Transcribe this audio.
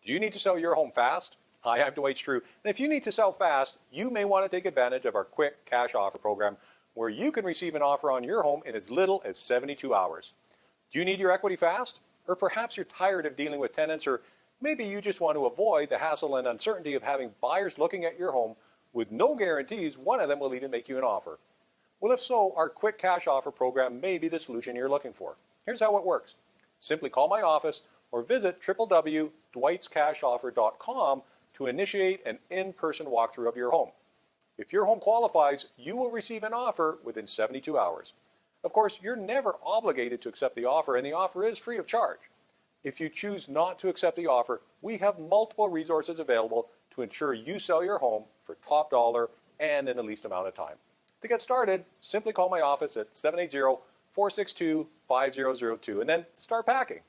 Do you need to sell your home fast? Hi, I'm Dwight Streu, and if you need to sell fast, you may want to take advantage of our quick cash offer program where you can receive an offer on your home in as little as 72 hours. Do you need your equity fast? Or perhaps you're tired of dealing with tenants, or maybe you just want to avoid the hassle and uncertainty of having buyers looking at your home with no guarantees one of them will even make you an offer. Well, if so, our quick cash offer program may be the solution you're looking for. Here's how it works. Simply call my office or visit www.dwightscashoffer.com to initiate an in-person walkthrough of your home. If your home qualifies, you will receive an offer within 72 hours. Of course, you're never obligated to accept the offer, and the offer is free of charge. If you choose not to accept the offer, we have multiple resources available to ensure you sell your home for top dollar and in the least amount of time. To get started, simply call my office at 780-462-5002 and then start packing.